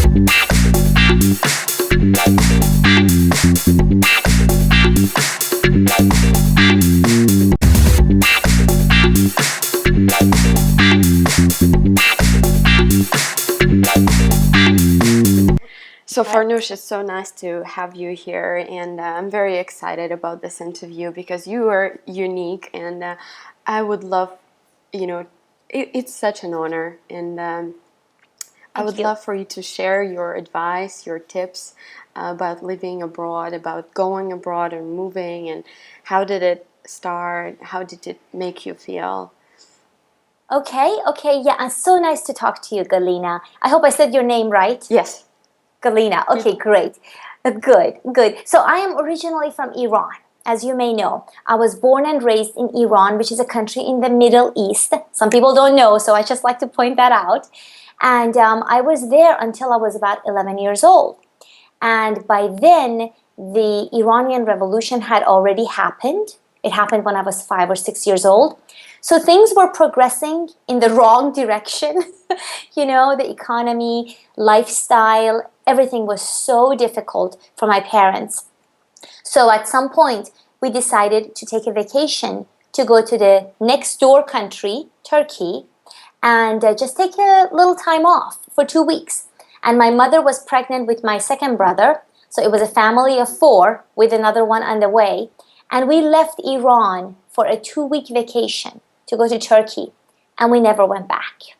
So Farnoosh, it's so nice to have you here, and I'm very excited about this interview because you are unique, and I would love, it's such an honor, and I would love for you to share your advice, your tips about living abroad, about going abroad and moving, and how did it start? How did it make you feel? Okay, yeah, it's so nice to talk to you, Galina. I hope I said your name right. Yes. Galina, okay, great. Good. So I am originally from Iran, as you may know. I was born and raised in Iran, which is a country in the Middle East. Some people don't know, so I just like to point that out. And I was there until I was about 11 years old. And by then, the Iranian Revolution had already happened. It happened when I was 5 or 6 years old. So things were progressing in the wrong direction. The economy, lifestyle, everything was so difficult for my parents. So at some point, we decided to take a vacation to go to the next door country, Turkey, and just take a little time off for 2 weeks. And my mother was pregnant with my second brother. So it was a family of 4 with another one on the way. And we left Iran for a 2-week vacation to go to Turkey. And we never went back.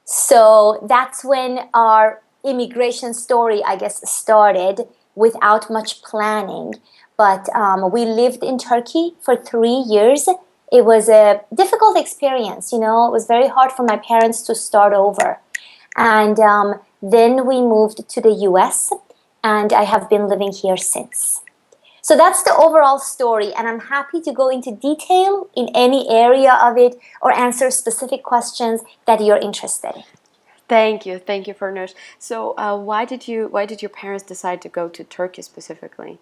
So that's when our immigration story, I guess, started without much planning. But we lived in Turkey for 3 years. It was a difficult experience, It was very hard for my parents to start over. And then we moved to the US, and I have been living here since. So that's the overall story, and I'm happy to go into detail in any area of it or answer specific questions that you're interested in. Thank you, Farnoosh. So, why did your parents decide to go to Turkey specifically?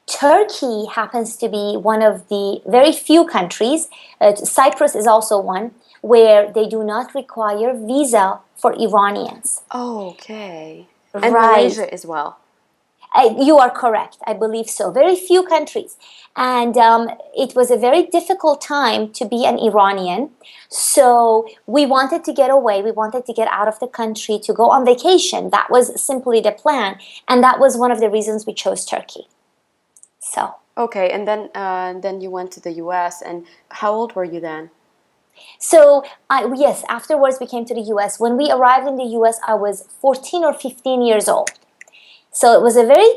Turkey happens to be one of the very few countries, Cyprus is also one, where they do not require visa for Iranians. Oh, okay. And Right. Malaysia as well. You are correct. I believe so. Very few countries. And it was a very difficult time to be an Iranian. So we wanted to get away. We wanted to get out of the country to go on vacation. That was simply the plan. And that was one of the reasons we chose Turkey. So. Okay, and then you went to the US, and how old were you then? So, yes, afterwards we came to the US. When we arrived in the US, I was 14 or 15 years old. So it was a very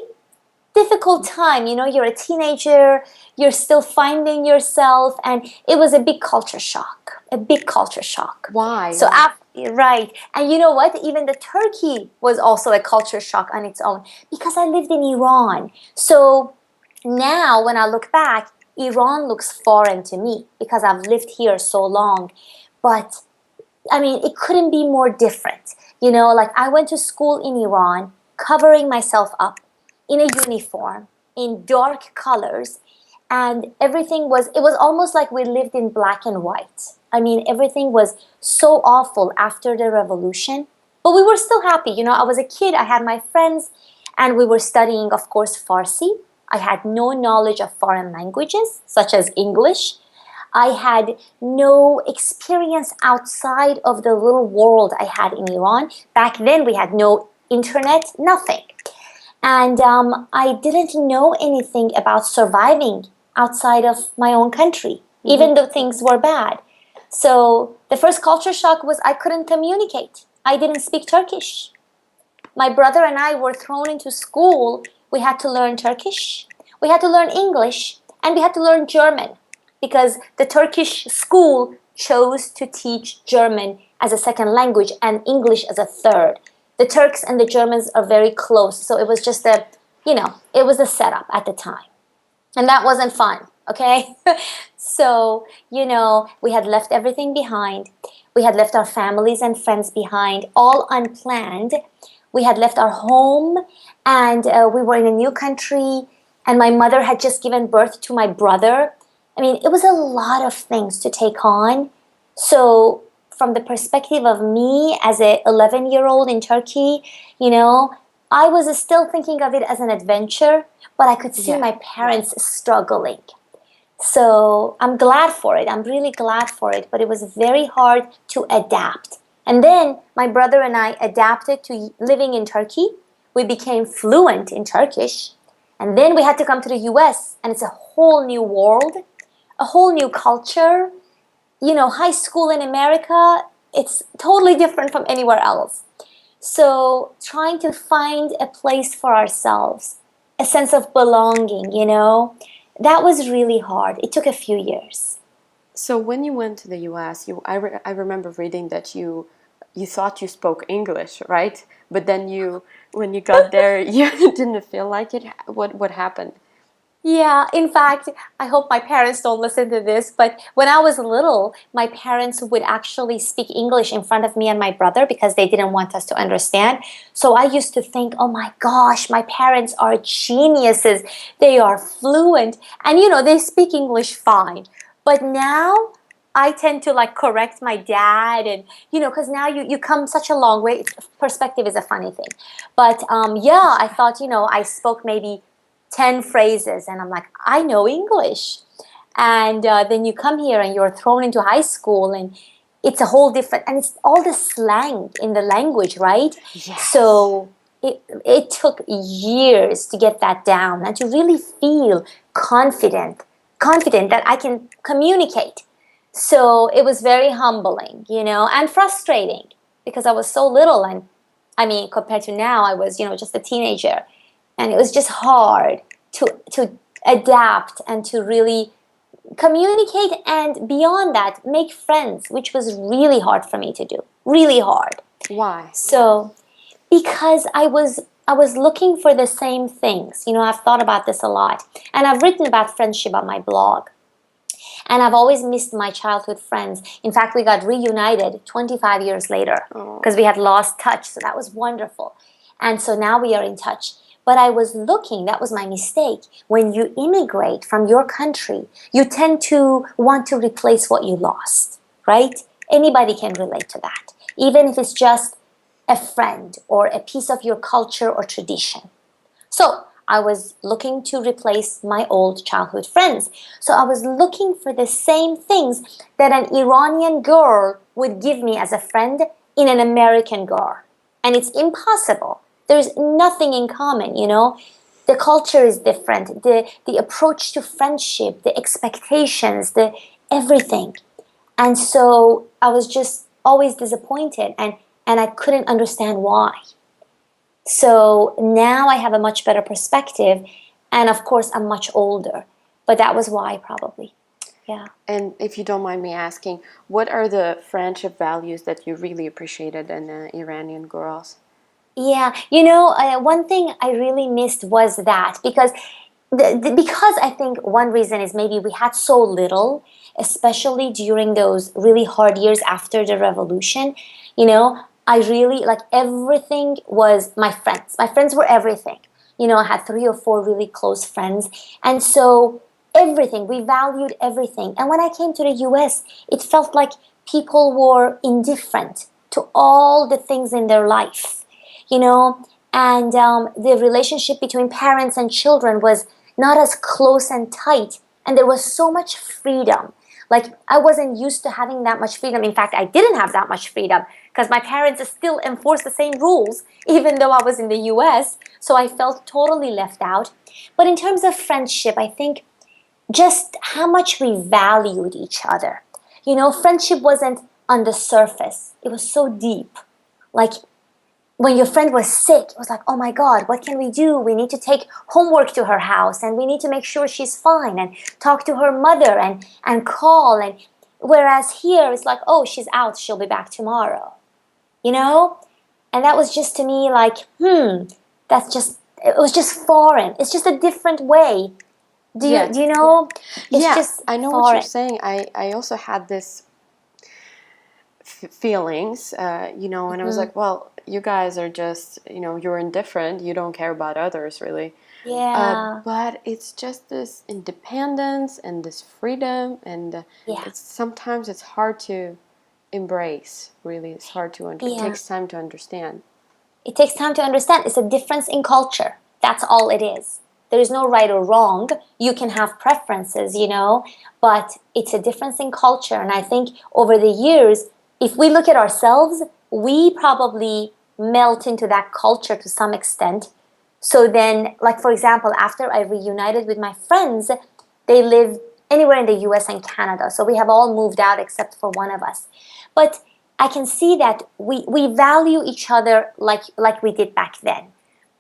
difficult time. You're a teenager, you're still finding yourself, and it was a big culture shock. Why? So, right. And you know what? Even the Turkey was also a culture shock on its own because I lived in Iran. So now when I look back, Iran looks foreign to me because I've lived here so long. But, it couldn't be more different. Like I went to school in Iran, covering myself up in a uniform, in dark colors, and it was almost like we lived in black and white. Everything was so awful after the revolution, but we were still happy. I was a kid, I had my friends, and we were studying, of course, Farsi. I had no knowledge of foreign languages, such as English. I had no experience outside of the little world I had in Iran. Back then, we had no internet, nothing. And I didn't know anything about surviving outside of my own country, even though things were bad. So the first culture shock was I couldn't communicate. I didn't speak Turkish. My brother and I were thrown into school. We had to learn Turkish, we had to learn English, and we had to learn German because the Turkish school chose to teach German as a second language and English as a third. The Turks and the Germans are very close, so it was just it was a setup at the time. And that wasn't fun, okay? So, we had left everything behind. We had left our families and friends behind, all unplanned. We had left our home, and we were in a new country, and my mother had just given birth to my brother. It was a lot of things to take on. So from the perspective of me as a 11-year-old in Turkey, you know, I was still thinking of it as an adventure, but I could see Yeah. my parents struggling. So I'm glad for it. I'm really glad for it. But it was very hard to adapt. And then my brother and I adapted to living in Turkey. We became fluent in Turkish. And then we had to come to the US, and it's a whole new world, a whole new culture. You know, high school in America, it's totally different from anywhere else. So trying to find a place for ourselves, a sense of belonging, you know, that was really hard. It took a few years. So when you went to the US, I remember reading that you thought you spoke English, right? But then when you got there, you didn't feel like it. What happened? Yeah, in fact, I hope my parents don't listen to this, but when I was little, my parents would actually speak English in front of me and my brother because they didn't want us to understand. So I used to think, oh my gosh, my parents are geniuses. They are fluent and, you know, they speak English fine. But now I tend to like correct my dad and, you know, because now you come such a long way. Perspective is a funny thing. But yeah, I thought, you know, I spoke maybe 10 phrases and I'm like, I know English. And then you come here and you're thrown into high school and it's a whole different, and it's all the slang in the language, right? Yes. So it took years to get that down and to really feel confident that I can communicate. So it was very humbling, you know, and frustrating because I was so little. And I mean, compared to now, I was, you know, just a teenager. And it was just hard to adapt and to really communicate and beyond that, make friends, which was really hard for me to do. Really hard. Why? So because I was looking for the same things. You know, I've thought about this a lot. And I've written about friendship on my blog. And I've always missed my childhood friends. In fact, we got reunited 25 years later because Oh. we had lost touch. So that was wonderful. And so now we are in touch. But I was looking, that was my mistake. When you immigrate from your country, you tend to want to replace what you lost, right? Anybody can relate to that, even if it's just a friend or a piece of your culture or tradition. So I was looking to replace my old childhood friends. So I was looking for the same things that an Iranian girl would give me as a friend in an American girl. And it's impossible. There's nothing in common, you know. The culture is different, the approach to friendship, the expectations, the everything. And so I was just always disappointed and I couldn't understand why. So now I have a much better perspective. And of course, I'm much older. But that was why, probably. Yeah. And if you don't mind me asking, what are the friendship values that you really appreciated in Iranian girls? Yeah. You know, one thing I really missed was that because I think one reason is maybe we had so little, especially during those really hard years after the revolution. You know, I really like everything was my friends. My friends were everything. You know, I had three or four really close friends. And so everything, we valued everything. And when I came to the US, it felt like people were indifferent to all the things in their life, you know, and the relationship between parents and children was not as close and tight, and there was so much freedom. Like I wasn't used to having that much freedom. In fact, I didn't have that much freedom because my parents still enforced the same rules even though I was in the US. So I felt totally left out. But in terms of friendship, I think just how much we valued each other. You know, friendship wasn't on the surface. It was so deep. Like when your friend was sick, it was like, oh my God, what can we do? We need to take homework to her house and we need to make sure she's fine and talk to her mother and call. And whereas here it's like, oh, she's out, she'll be back tomorrow, you know? And that was just to me like, that's just, it was just foreign. It's just a different way. Yeah. Do you know? It's Yeah, just I know what you're foreign. saying. I also had this feelings, and I was Mhm. like, well, you guys are just, you're indifferent. You don't care about others, really. Yeah, But it's just this independence and this freedom, and yeah. it's sometimes it's hard to embrace. Really, it's hard to. It Yeah. takes time to understand. It takes time to understand. It's a difference in culture. That's all it is. There is no right or wrong. You can have preferences, but it's a difference in culture. And I think over the years, if we look at ourselves, we probably melt into that culture to some extent. So then, like for example, after I reunited with my friends, they live anywhere in the US and Canada. So we have all moved out except for one of us. But I can see that we value each other like we did back then.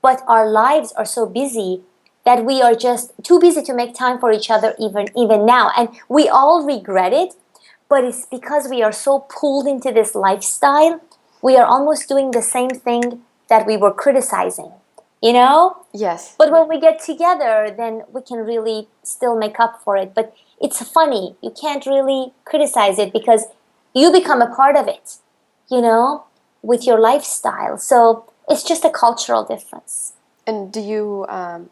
But our lives are so busy that we are just too busy to make time for each other even now. And we all regret it, but it's because we are so pulled into this lifestyle, we are almost doing the same thing that we were criticizing, you know? Yes. But when we get together, then we can really still make up for it. But it's funny. You can't really criticize it because you become a part of it, you know, with your lifestyle. So it's just a cultural difference. And do you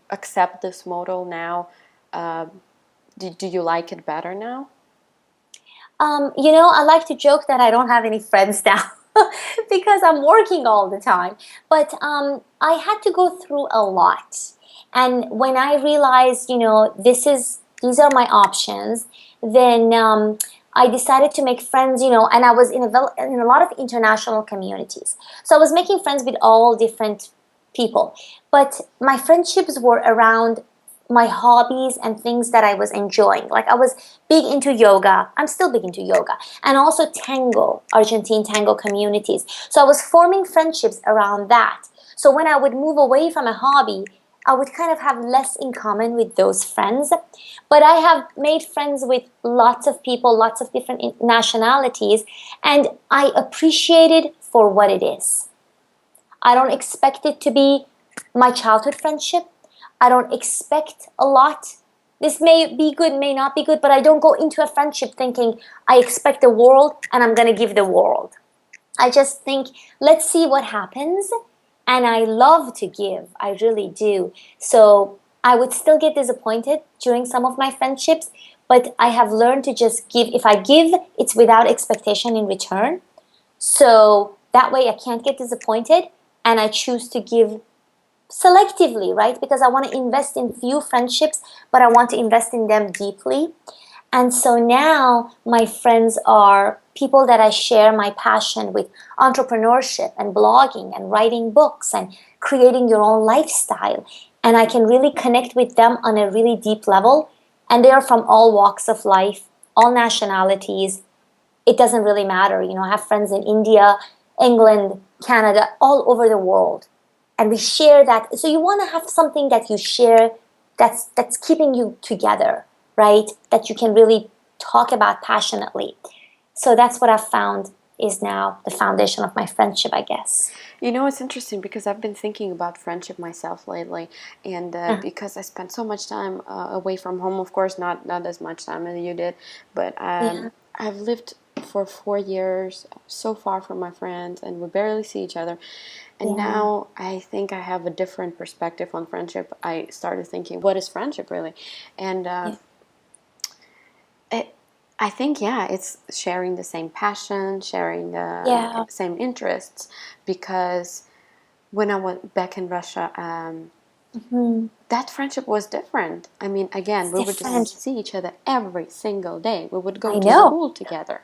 accept this model now? Do you like it better now? I like to joke that I don't have any friends now because I'm working all the time. But I had to go through a lot. And when I realized, these are my options, then I decided to make friends, and I was in a lot of international communities. So I was making friends with all different people. But my friendships were around my hobbies and things that I was enjoying. Like I was big into yoga. I'm still big into yoga. And also tango, Argentine tango communities. So I was forming friendships around that. So when I would move away from a hobby, I would kind of have less in common with those friends. But I have made friends with lots of people, lots of different nationalities, and I appreciate it for what it is. I don't expect it to be my childhood friendship. I don't expect a lot. This may be good, may not be good, but I don't go into a friendship thinking I expect the world and I'm going to give the world. I just think, let's see what happens. And I love to give. I really do. So I would still get disappointed during some of my friendships, but I have learned to just give. If I give, it's without expectation in return. So that way I can't get disappointed and I choose to give selectively, right? Because I want to invest in few friendships, but I want to invest in them deeply. And so now my friends are people that I share my passion with entrepreneurship and blogging and writing books and creating your own lifestyle. And I can really connect with them on a really deep level. And they are from all walks of life, all nationalities. It doesn't really matter. I have friends in India, England, Canada, all over the world. And we share that. So you want to have something that you share that's keeping you together, right? That you can really talk about passionately. So that's what I've found is now the foundation of my friendship, I guess. It's interesting because I've been thinking about friendship myself lately, and because I spent so much time away from home, of course, not as much time as you did, but Yeah. I've lived for 4 years so far from my friends, and we barely see each other. And Yeah. now I think I have a different perspective on friendship. I started thinking, what is friendship really? And Yeah. it, I think, yeah, it's sharing the same passion, sharing the Yeah. same interests. Because when I went back in Russia, Hmm. that friendship was different. I mean, again, It's we would different. just see each other every single day. We would go I to know. school together.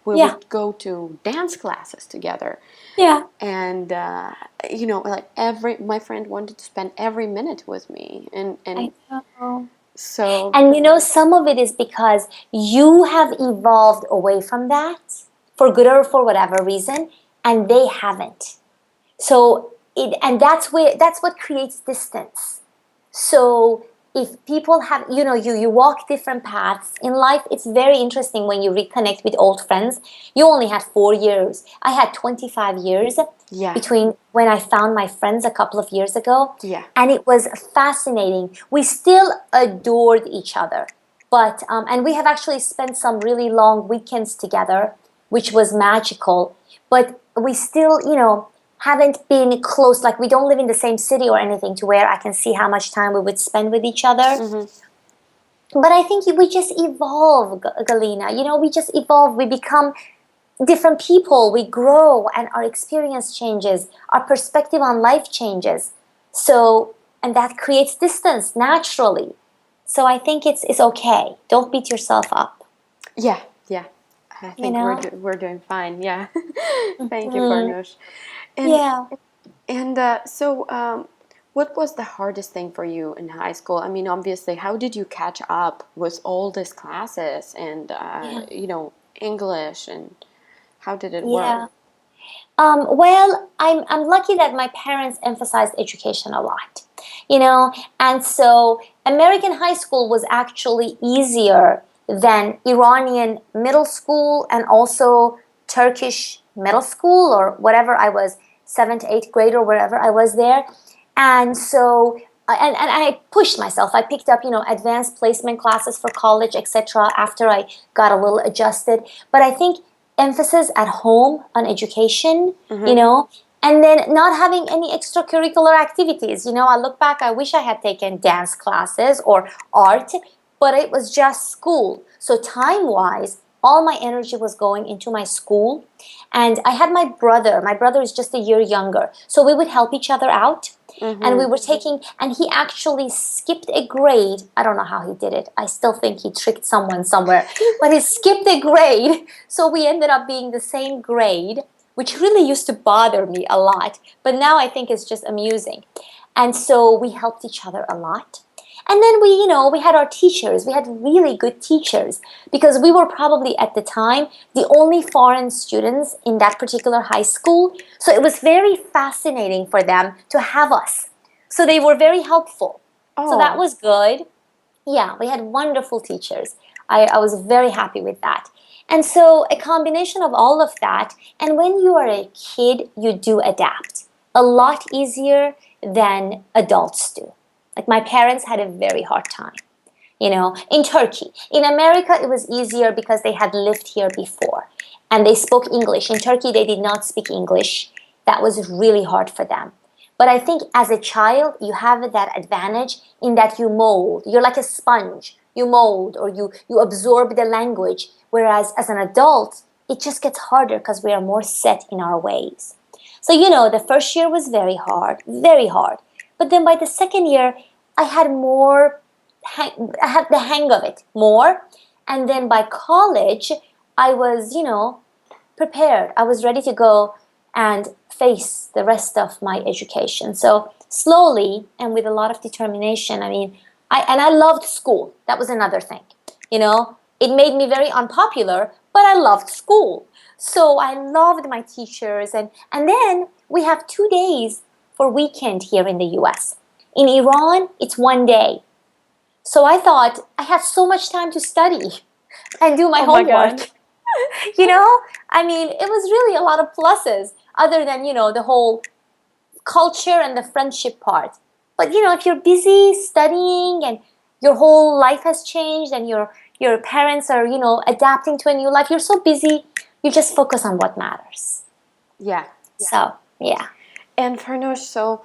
We Yeah. would go to dance classes together. Yeah. And like my friend wanted to spend every minute with me, and I know. so And some of it is because you have evolved away from that for good or for whatever reason, and they haven't. So and that's what creates distance. So if people have, you walk different paths in life, it's very interesting when you reconnect with old friends. You only had 4 years. I had 25 years yeah, between when I found my friends a couple of years ago. yeah, And it was fascinating. We still adored each other. And we have actually spent some really long weekends together, which was magical. But we still, haven't been close. Like we don't live in the same city or anything to where I can see how much time we would spend with each other. hmm But I think we just evolve, Galina. We just evolve. We become different people, we grow and our experience changes, our perspective on life changes. So, and that creates distance naturally. So I think it's okay. Don't beat yourself up, Yeah, yeah. I you think know? we're doing fine. Yeah. Thank you, Mhm. Farnoosh. And Yeah. what was the hardest thing for you in high school? I mean, obviously, how did you catch up with all these classes and Yeah. English, and how did it work? Yeah. Well, I'm lucky that my parents emphasized education a lot, you know, and so American high school was actually easier than Iranian middle school and also Turkish middle school or whatever I was, seventh, eighth grade or wherever I was there. And so, and I pushed myself. I picked up, advanced placement classes for college, etc. after I got a little adjusted. But I think emphasis at home on education, Mm-hmm. and then not having any extracurricular activities. I look back, I wish I had taken dance classes or art, but it was just school. So time wise, all my energy was going into my school. And I had my brother. My brother is just a year younger. So we would help each other out. And we Mm-hmm. were taking, and he actually skipped a grade. I don't know how he did it. I still think he tricked someone somewhere, but he skipped a grade. So we ended up being the same grade, which really used to bother me a lot. But now I think it's just amusing. And so we helped each other a lot. And then we had our teachers. We had really good teachers because we were probably at the time the only foreign students in that particular high school. So it was very fascinating for them to have us. So they were very helpful. So that Oh, was good. Yeah, we had wonderful teachers. I was very happy with that. And so a combination of all of that, and when you are a kid, you do adapt a lot easier than adults do. Like my parents had a very hard time, in Turkey. In America, it was easier because they had lived here before and they spoke English. In Turkey, they did not speak English. That was really hard for them. But I think as a child, you have that advantage in that you mold. You're like a sponge. You mold or you absorb the language. Whereas as an adult, it just gets harder because we are more set in our ways. So, the first year was very hard, very hard. But then by the second year, I had more, I had the hang of it more. And then by college, I was, prepared. I was ready to go and face the rest of my education. So slowly and with a lot of determination, I loved school. That was another thing. It made me very unpopular, but I loved school. So I loved my teachers and then we have 2 days for weekend here in the US. In Iran, it's one day. So I thought I have so much time to study and do my oh my God. homework. you know it was really a lot of pluses other than the whole culture and the friendship part. But if you're busy studying and your whole life has changed and your parents are adapting to a new life, you're so busy, you just focus on what matters. Yeah. So yeah. And Farnoosh,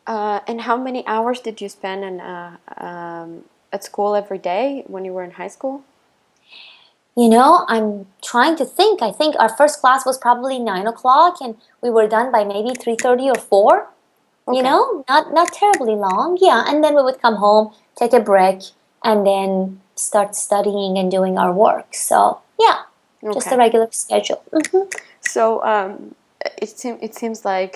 and how many hours did you spend at school every day when you were in high school? I'm trying to think. I think our first class was probably 9 o'clock and we were done by maybe 3:30 or 4. Okay. Not terribly long. Yeah, and then we would come home, take a break, and then start studying and doing our work. So yeah, just a Okay. regular schedule. So it seems like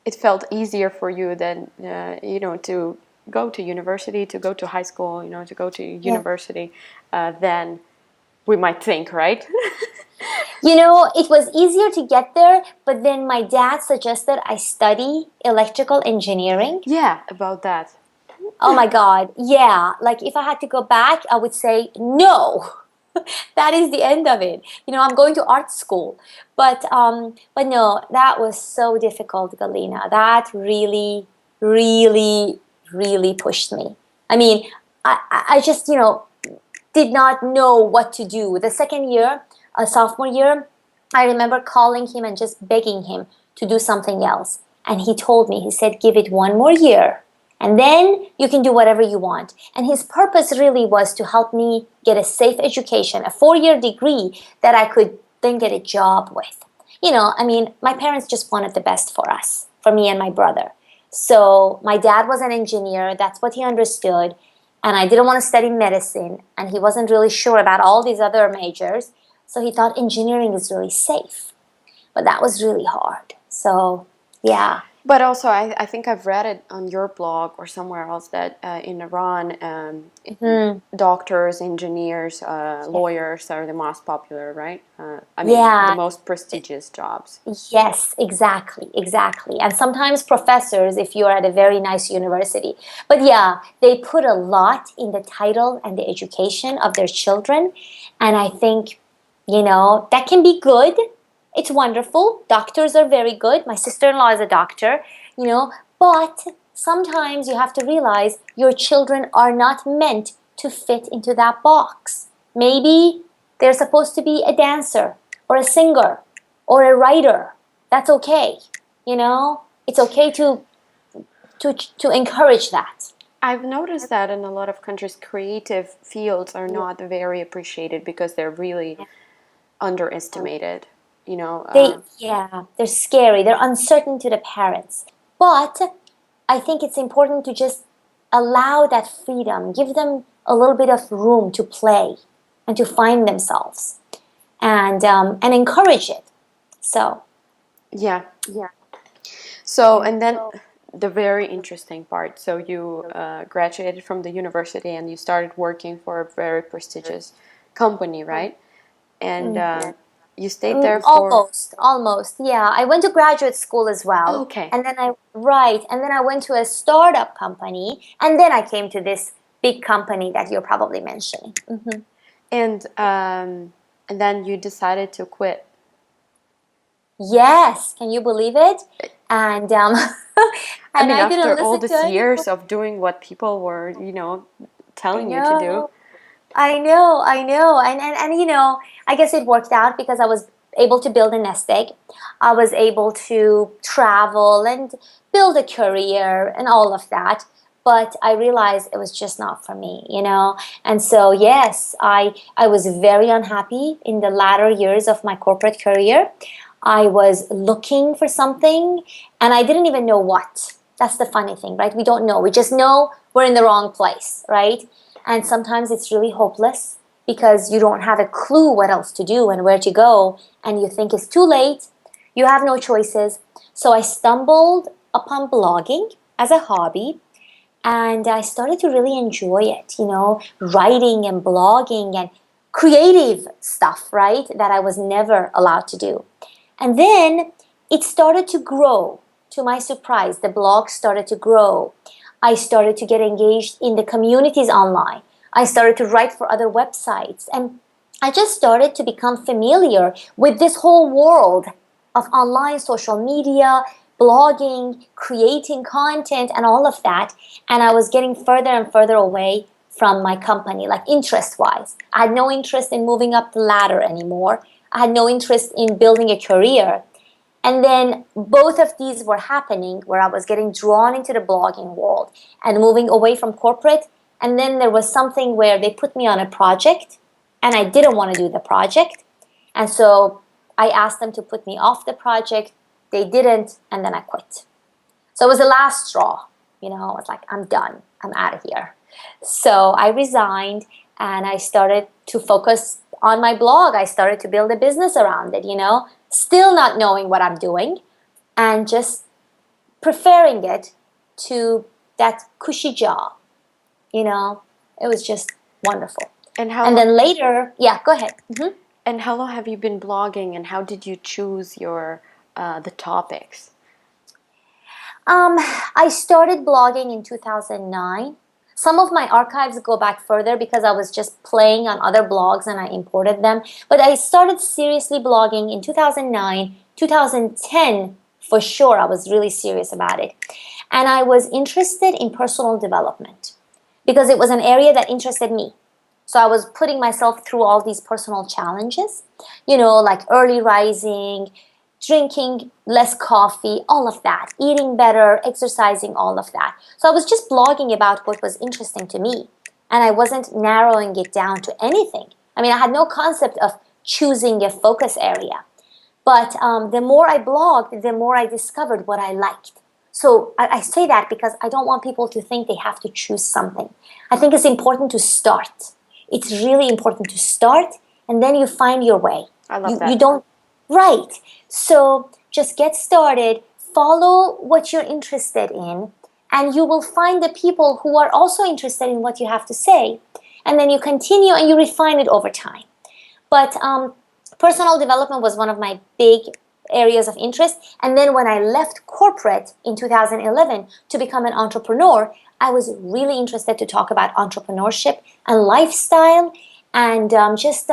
it felt easier for you than to go to university, to go to high school, to go to Yeah. university than we might think, right? It was easier to get there, but then my dad suggested I study electrical engineering. Yeah, about that. Oh my God. Yeah. Like if I had to go back, I would say no. That is the end of it. I'm going to art school. But no, that was so difficult, Galina. That really, really, really pushed me. I just, did not know what to do. The second year, sophomore year, I remember calling him and just begging him to do something else. And he told me, he said, give it one more year and then you can do whatever you want. And his purpose really was to help me get a safe education, a 4-year degree that I could then get a job with. You know, I mean, my parents just wanted the best for us, for me and my brother. So my dad was an engineer, that's what he understood. And I didn't want to study medicine, and he wasn't really sure about all these other majors. So he thought engineering is really safe. But that was really hard. So, yeah. But also, I think I've read it on your blog or somewhere else that in Iran, Hmm. doctors, engineers, Yeah. lawyers are the most popular, right? I mean, the Yeah. most prestigious jobs. Yes, exactly, exactly. And sometimes professors, if you're at a very nice university. But yeah, they put a lot in the title and the education of their children. And I think, that can be good. It's wonderful. Doctors are very good. My sister-in-law is a doctor, but sometimes you have to realize your children are not meant to fit into that box. Maybe they're supposed to be a dancer or a singer or a writer. That's okay. It's okay to encourage that. I've noticed that in a lot of countries, creative fields are not very appreciated because they're really underestimated. You know, They're scary. They're uncertain to the parents. But I think it's important to just allow that freedom, give them a little bit of room to play and to find themselves, and encourage it. So yeah. So, and then the very interesting part. So you graduated from the university and you started working for a very prestigious company, right? And you stayed there for. almost. Yeah, I went to graduate school as Oh, well, okay. and then I went to a startup company, and then I came to this big company that you're probably mentioning. Hmm. And then you decided to quit. Yes, can you believe it? And I and mean, I after didn't all listen to these anyone. years of doing what people were, I telling you to do. know. I know. And I guess it worked out because I was able to build a nest egg. I was able to travel and build a career and all of that. But I realized it was just not for me. And so, yes, I was very unhappy in the latter years of my corporate career. I was looking for something and I didn't even know what. That's the funny thing, right? We don't know. We just know we're in the wrong place, right? And sometimes it's really hopeless because you don't have a clue what else to do and where to go, and you think it's too late. You have no choices. So I stumbled upon blogging as a hobby, and I started to really enjoy it, writing and blogging and creative stuff, right? That I was never allowed to do. And then it started to grow. To my surprise, the blog started to grow. I started to get engaged in the communities online. I started to write for other websites. And I just started to become familiar with this whole world of online social media, blogging, creating content, and all of that. And I was getting further and further away from my company, like interest wise. I had no interest in moving up the ladder anymore. I had no interest in building a career. And then both of these were happening where I was getting drawn into the blogging world and moving away from corporate. And then there was something where they put me on a project and I didn't want to do the project. And so I asked them to put me off the project. They didn't, and then I quit. So it was the last straw. I was like, I'm done. I'm out of here. So I resigned and I started to focus on my blog. I started to build a business around it, still not knowing what I'm doing and just preferring it to that cushy job. It was just wonderful. And how And long? then later, yeah, go ahead. Mhm. And how long have you been blogging? And how did you choose your the topics? Um, I started blogging in 2009. Some of my archives go back further because I was just playing on other blogs and I imported them. But I started seriously blogging in 2009, 2010 for sure. I was really serious about it. And I was interested in personal development because it was an area that interested me. So I was putting myself through all these personal challenges, like early rising, drinking less coffee, all of that, eating better, exercising, all of that. So I was just blogging about what was interesting to me. And I wasn't narrowing it down to anything. I mean, I had no concept of choosing a focus area. But the more I blogged, the more I discovered what I liked. So I say that because I don't want people to think they have to choose something. I think it's important to start. It's really important to start, and then you find your way. I love You that. don't, right. So just get started, follow what you're interested in, and you will find the people who are also interested in what you have to say. And then you continue and you refine it over time. But personal development was one of my big areas of interest. And then when I left corporate in 2011 to become an entrepreneur, I was really interested to talk about entrepreneurship and lifestyle and just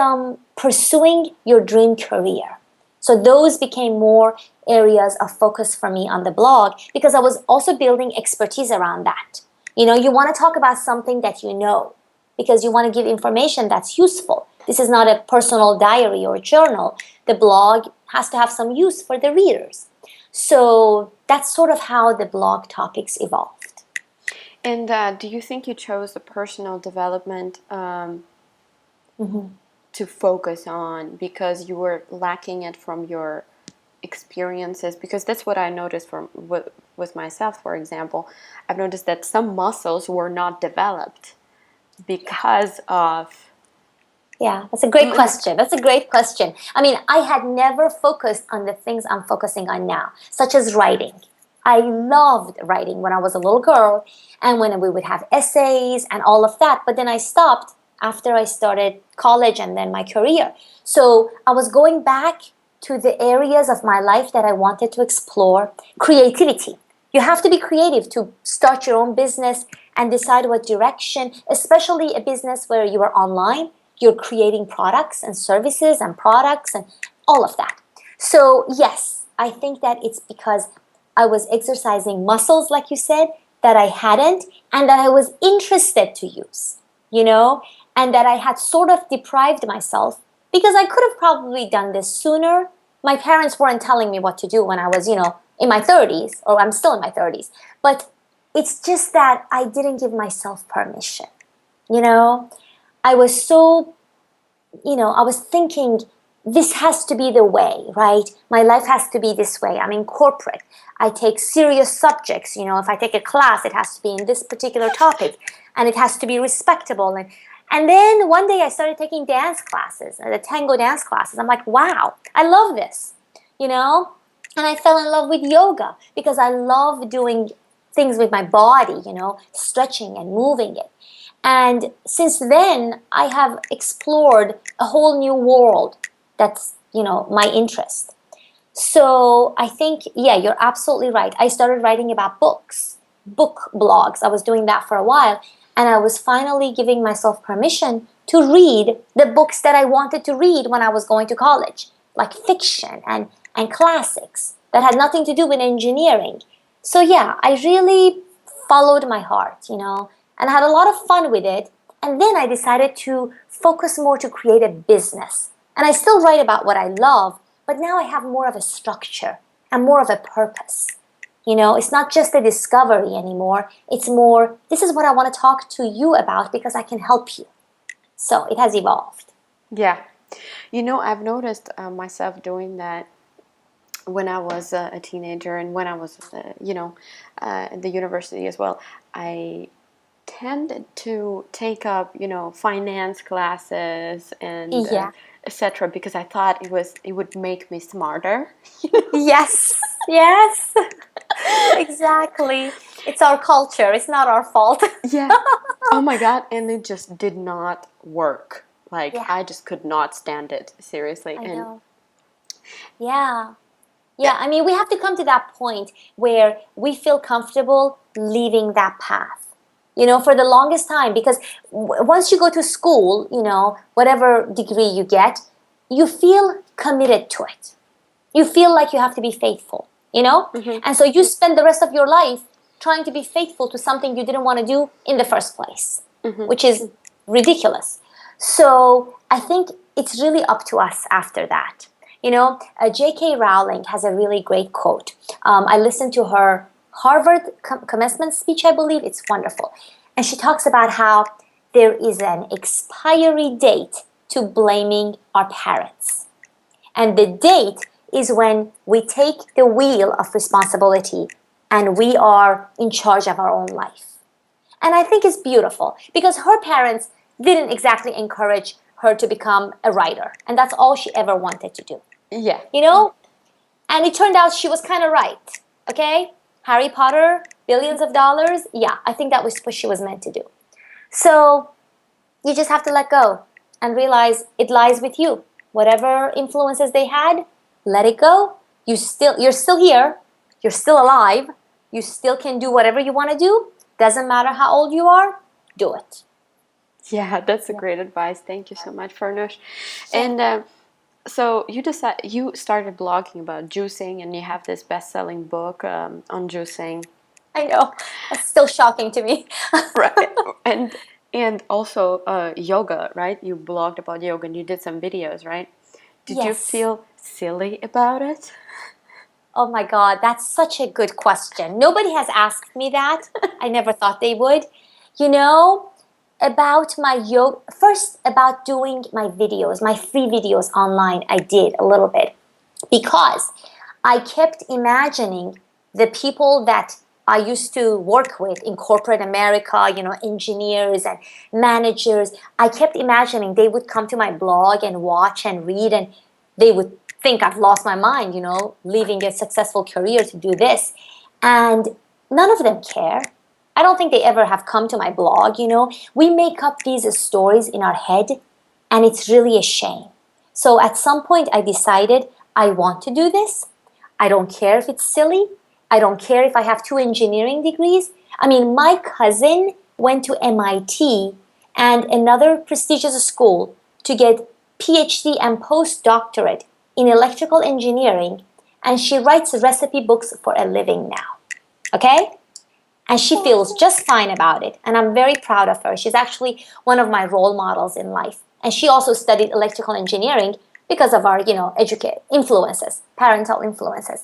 pursuing your dream career. So those became more areas of focus for me on the blog because I was also building expertise around that. You know, you want to talk about something that you know because you want to give information that's useful. This is not a personal diary or a journal. The blog has to have some use for the readers. So that's sort of how the blog topics evolved. And do you think you chose the personal development to focus on because you were lacking it from your experiences? Because that's what I noticed from with myself, for example. I've noticed that some muscles were not developed because of Yeah, that's a great question. That's a great question. I mean, I had never focused on the things I'm focusing on now, such as writing. I loved writing when I was a little girl and when we would have essays and all of that. But then I stopped after I started college and then my career. So I was going back to the areas of my life that I wanted to explore. Creativity. You have to be creative to start your own business and decide what direction, especially a business where you are online. You're creating products and services and products and all of that. So yes, I think that it's because I was exercising muscles, like you said, that I hadn't and that I was interested to use, you know, and that I had sort of deprived myself because I could have probably done this sooner. My parents weren't telling me what to do when I was, in my 30s, or I'm still in my 30s. But it's just that I didn't give myself permission, you know. I was so, I was thinking this has to be the way, right? My life has to be this way. I'm in corporate. I take serious subjects. If I take a class, it has to be in this particular topic and it has to be respectable. And then one day I started taking dance classes, the tango dance classes. I'm like, wow, I love this, you know? And I fell in love with yoga because I love doing things with my body, stretching and moving it. And since then, I have explored a whole new world that's, my interest. So I think, yeah, you're absolutely right. I started writing about books, book blogs. I was doing that for a while. And I was finally giving myself permission to read the books that I wanted to read when I was going to college, like fiction and classics that had nothing to do with engineering. So yeah, I really followed my heart, and I had a lot of fun with it. And then I decided to focus more to create a business. And I still write about what I love, but now I have more of a structure and more of a purpose. It's not just a discovery anymore. It's more, this is what I want to talk to you about because I can help you. So it has evolved. Yeah. I've noticed myself doing that when I was a teenager and when I was, in the university as well. I tended to take up, finance classes and Yeah. etc. because I thought it would make me smarter. Yes. Yes. Exactly. It's our culture. It's not our fault. Yeah. Oh my God. And it just did not work. Like, Yeah, I just could not stand it, seriously. I And know. Yeah. Yeah, I mean, we have to come to that point where we feel comfortable leaving that path. For the longest time, because once you go to school, whatever degree you get, you feel committed to it. You feel like you have to be faithful. And so you spend the rest of your life trying to be faithful to something you didn't want to do in the first place, which is ridiculous. So I think it's really up to us after that. J.K. Rowling has a really great quote. I listened to her Harvard commencement speech, I believe. It's wonderful. And she talks about how there is an expiry date to blaming our parents. And the date is when we take the wheel of responsibility and we are in charge of our own life. And I think it's beautiful because her parents didn't exactly encourage her to become a writer. And that's all she ever wanted to do. Yeah. You know? And it turned out she was kind of right. Okay? Harry Potter, billions of dollars. Yeah, I think that was what she was meant to do. So you just have to let go and realize it lies with you. Whatever influences they had, let it go. You're still here. You're still alive. You still can do whatever you want to do. Doesn't matter how old you are. Do it. Yeah, that's a Yeah. great advice. Thank you so much, Farnoosh. Yeah. And so you started blogging about juicing, and you have this best-selling book on juicing. I know. It's still shocking to me. Right. And also yoga, right? You blogged about yoga and you did some videos, right? Did you Yes. feel silly about it? Oh my God, that's such a good question. Nobody has asked me that. I never thought they would. You know, about my yoga, first about doing my videos, my free videos online, I did a little bit because I kept imagining the people that I used to work with in corporate America, engineers and managers. I kept imagining they would come to my blog and watch and read, and they would think I've lost my mind, leaving a successful career to do this. And none of them care. I don't think they ever have come to my blog. We make up these stories in our head, and it's really a shame. So at some point, I decided I want to do this. I don't care if it's silly. I don't care if I have 2 engineering degrees. I mean, my cousin went to MIT and another prestigious school to get PhD and postdoctorate in electrical engineering, and she writes recipe books for a living now. Okay? And she feels just fine about it, and I'm very proud of her. She's actually one of my role models in life. And she also studied electrical engineering because of our, educate influences, parental influences.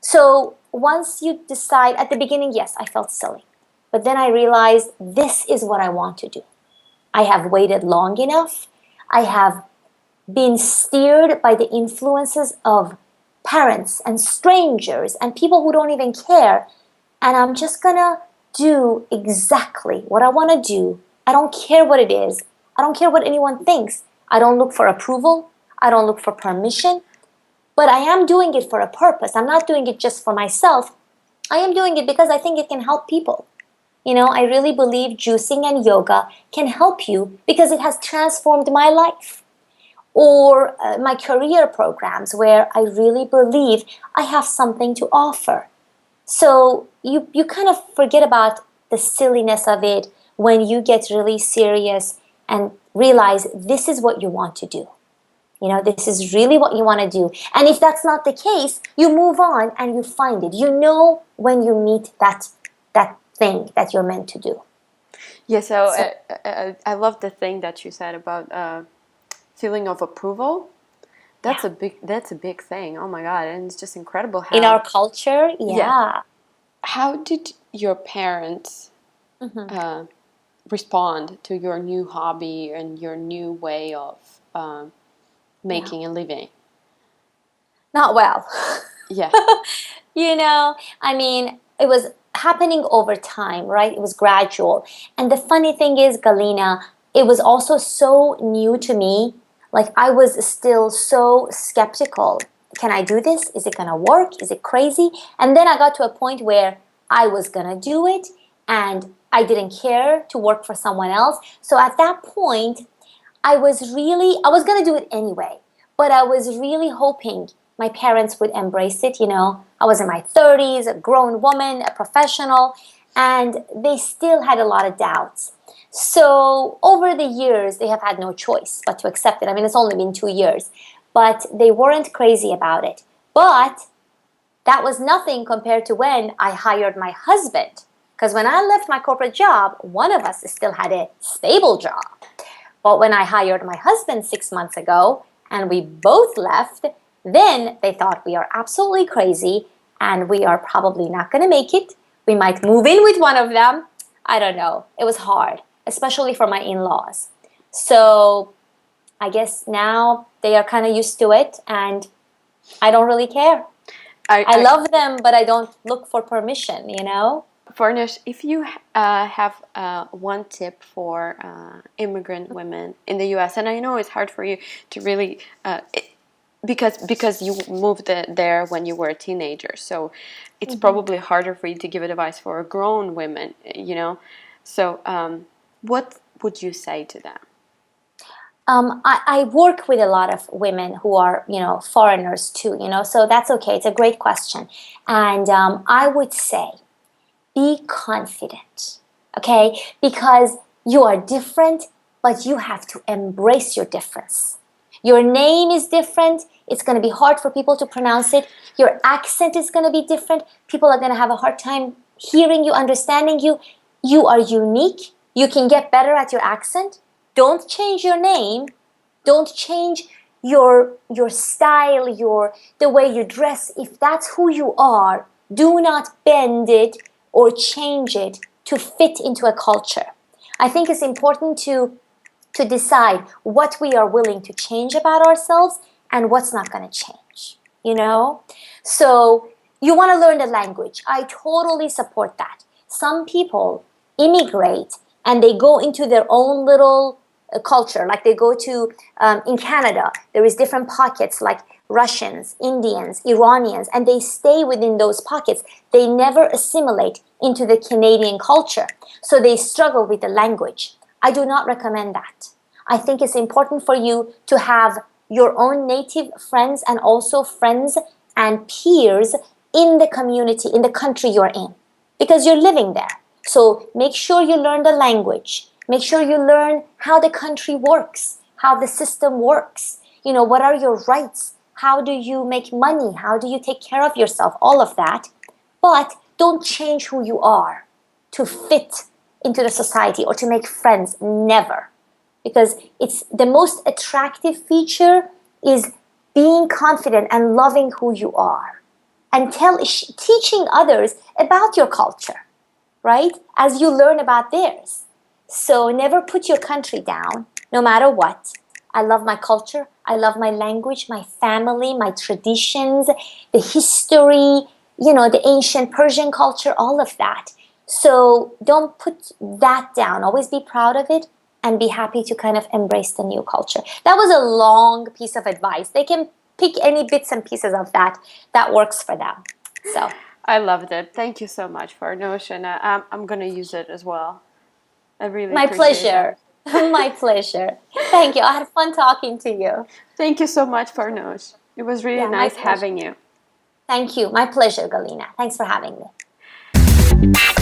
So once you decide, at the beginning, yes, I felt silly. But then I realized this is what I want to do. I have waited long enough. I have been steered by the influences of parents and strangers and people who don't even care. And I'm just gonna do exactly what I wanna do. I don't care what it is. I don't care what anyone thinks. I don't look for approval. I don't look for permission. But I am doing it for a purpose. I'm not doing it just for myself. I am doing it because I think it can help people. I really believe juicing and yoga can help you because it has transformed my life. Or my career programs where I really believe I have something to offer. So you kind of forget about the silliness of it when you get really serious and realize this is what you want to do. This is really what you want to do. And if that's not the case, you move on and you find it. You know when you meet that thing that you're meant to do. Yeah, so So I love the thing that you said about feeling of approval. yeah. That's a big thing. Oh my God, and it's just incredible In how our culture, yeah. yeah. How did your parents Mhm. respond to your new hobby and your new way of Yeah. making a living? Not well. Yeah. I mean, it was happening over time, right? It was gradual. And the funny thing is, Galina, it was also so new to me. Like, I was still so skeptical. Can I do this? Is it going to work? Is it crazy? And then I got to a point where I was going to do it and I didn't care to work for someone else. So at that point, I was going to do it anyway, but I was really hoping my parents would embrace it. I was in my 30s, a grown woman, a professional, and they still had a lot of doubts. So over the years, they have had no choice but to accept it. I mean, it's only been 2 years, but they weren't crazy about it. But that was nothing compared to when I hired my husband. Because when I left my corporate job, one of us still had a stable job. But when I hired my husband 6 months ago and we both left, then they thought we are absolutely crazy and we are probably not going to make it. We might move in with one of them. I don't know. It was hard, especially for my in laws. So I guess now they are kind of used to it, and I don't really care. I I love them, but I don't look for permission, you know? Farnoosh, if you have one tip for immigrant women in the U.S., and I know it's hard for you to really, because you moved there when you were a teenager, so it's Mhm. probably harder for you to give advice for grown women, So, what would you say to them? I work with a lot of women who are, foreigners too, so that's okay. It's a great question. And I would say, be confident, okay? Because you are different, but you have to embrace your difference. Your name is different. It's going to be hard for people to pronounce it. Your accent is going to be different. People are going to have a hard time hearing you, understanding you. You are unique. You can get better at your accent. Don't change your name. Don't change your style, the way you dress. If that's who you are, do not bend it or change it to fit into a culture. I think it's important to decide what we are willing to change about ourselves and what's not going to change, you know? So you want to learn the language. I totally support that. Some people immigrate and they go into their own little culture. Like they go to, in Canada, there is different pockets like Russians, Indians, Iranians, and they stay within those pockets. They never assimilate into the Canadian culture. So they struggle with the language. I do not recommend that. I think it's important for you to have your own native friends and also friends and peers in the community, in the country you're in, because you're living there. So make sure you learn the language. Make sure you learn how the country works, how the system works. What are your rights? How do you make money? How do you take care of yourself? All of that. But don't change who you are to fit into the society or to make friends. Never. Because it's the most attractive feature is being confident and loving who you are and teaching others about your culture, right? As you learn about theirs. So never put your country down, no matter what. I love my culture. I love my language, my family, my traditions, the history, the ancient Persian culture, all of that. So don't put that down. Always be proud of it and be happy to kind of embrace the new culture. That was a long piece of advice. They can pick any bits and pieces of that works for them. So I loved it. Thank you so much for Notion. I'm gonna use it as well. I really my appreciate that. pleasure. My pleasure. Thank you. I had fun talking to you. Thank you so much, Farnoosh. It was really Yeah, my nice pleasure. having you. Thank you. My pleasure, Galina. Thanks for having me.